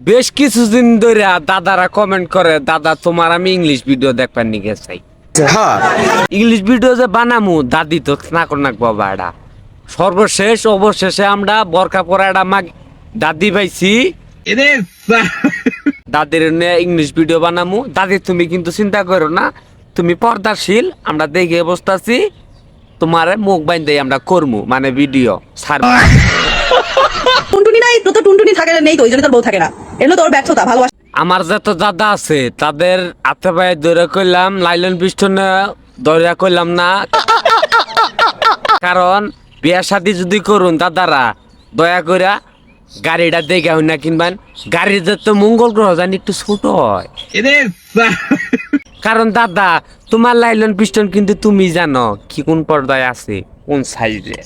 বেশ কিছুদিন ধরে দাদারা কমেন্ট করে, দাদা তোমার আমি ইংলিশ ভিডিও দেখবার নিকে চাই। ইংলিশ ভিডিও যে বানামু দাদি তো না কর নাক বাবা। এটা সর্বশেষ অবশেষে আমরা বরকা পরা এটা দাদি পাইছি। দাদির ইংলিশ ভিডিও বানামু। দাদি তুমি কিন্তু চিন্তা করো না, তুমি পর্দাশীল, আমরা দেখে বসতাছি। তোমার মুখ বাইন্দে আমরা করমু, মানে ভিডিও ছাড়বো। টুনটুনি নাই তো, টুনটুনি থাকে নেই তো, ওই জন্য তোর বউ থাকে না। এগুলো তোর ব্যর্থতা, ভালোবাসা। আমার যত দাদা আছে তাদের হাতে পায়ে ধরে কইলাম, লাইলন পিস্টনে ধরে কইলাম না, কারণ বিয়া শাদি যদি করুন দাদারা দয়া করে গাড়িটা দেখে হই না কিনবেন। গাড়িতে তো মঙ্গল গ্রহ জানি একটু ছোট হয়, কারণ দাদা তোমার লাইলন পিস্টন কিন্তু তুমি জানো কি কোন পর্দায় আছে, কোন সাইজে।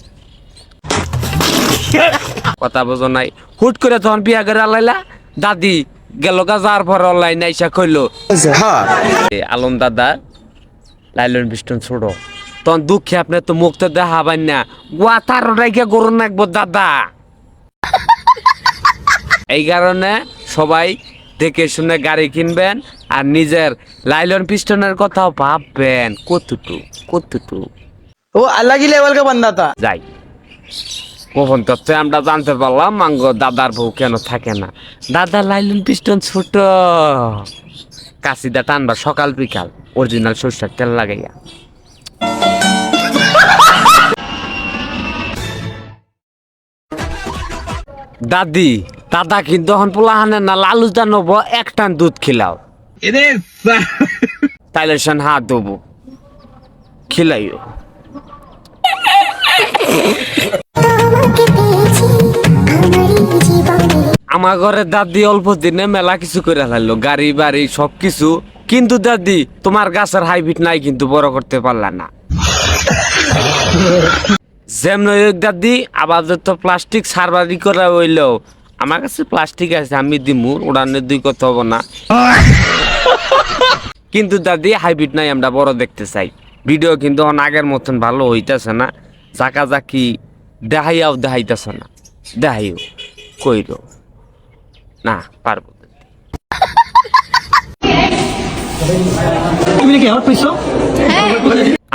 কথা বোঝো নাই। হুট করে তখন বিয়া করে আলাইলা, দাদি গেল গা যার পর অনলাইন আইসা কইলো আলম দাদা লাইলন পিস্টন ছোট। তখন দুঃখে আপনি তো মুখটা দেখাবেন না, গোয়া তার রেখে গরু নাকবো দাদা। এই কারণে সবাই দেখে শুনে গাড়ি কিনবেন আর নিজের লাইলন পিস্টনের কথাও ভাববেন। কতটুকু वो अलग ही लेवल का बंदा था। যাই কখন তথ্যে আমরা জানতে পারলাম মাঙ্গ দাদার বউ কেন থাকে না। দাদা লাইলন পিস্টন ছোট, কাশিদা টানবা সকাল বিকাল অরিজিনাল সরষের তেল লাগাইয়া। দাদি দাদা কিন্তু এখন পোলাহানে না, লালু জানব এক টান দুধ খিলাও, তাইলে সেন হাত দেবো খিলাইও। আমার ঘরে দাদি অল্প দিনে মেলা কিছু করে ফেললো, গাড়ি বাড়ি সবকিছু। কিন্তু দাদি তোমার গাছের হাইব্রিড নাই কিন্তু বড় করতে পারলা না। যেমন দাদি আবার তো প্লাস্টিক সার্ভারি করা হইলেও আমার কাছে প্লাস্টিক আছে, আমি দিমু, উড়ানের দুই কথা হবো না। কিন্তু দাদি হাইব্রিড নাই, আমরা বড় দেখতে চাই। ভিডিও কিন্তু আগের মতন ভালো হইতেছে না, জাকা জাকি দেখাইতেছে না। দেখাইও কইল না পারবো।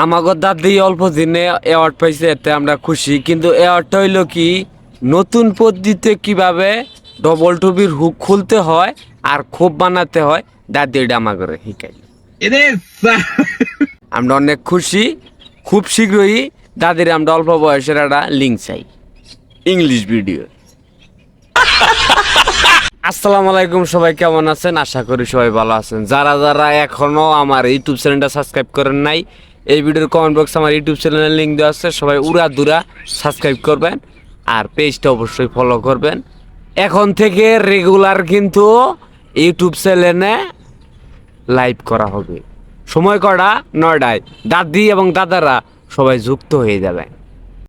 আমাগো দাদি অল্প দিনে অ্যাওয়ার্ড পাইছে, এতে আমরা খুশি। কিন্তু অ্যাওয়ার্ডটা হইলো কি, নতুন পদ্ধতিতে কিভাবে ডবল টুবির হুক খুলতে হয় আর খোপ বানাতে হয়, দাদি এটা আমাকে শিখাই। আমরা অনেক খুশি। খুব শীঘ্রই দাদির আমরা অল্প বয়সের একটা লিঙ্ক চাই, ইংলিশ ভিডিও। আসসালামু আলাইকুম, সবাই কেমন আছেন? আশা করি সবাই ভালো আছেন। যারা যারা এখনো আমার ইউটিউব চ্যানেলটা সাবস্ক্রাইব করেন নাই, এই ভিডিওর কমেন্ট বক্সে আমার ইউটিউব চ্যানেলের লিঙ্ক দেওয়া আছে, সবাই উড়াদুরা সাবস্ক্রাইব করবেন আর পেজটা অবশ্যই ফলো করবেন। এখন থেকে রেগুলার কিন্তু ইউটিউব চ্যানেলে লাইভ করা হবে, সময় কটা 9টায়। দাদি এবং দাদারা সবাই যুক্ত হয়ে যাবে।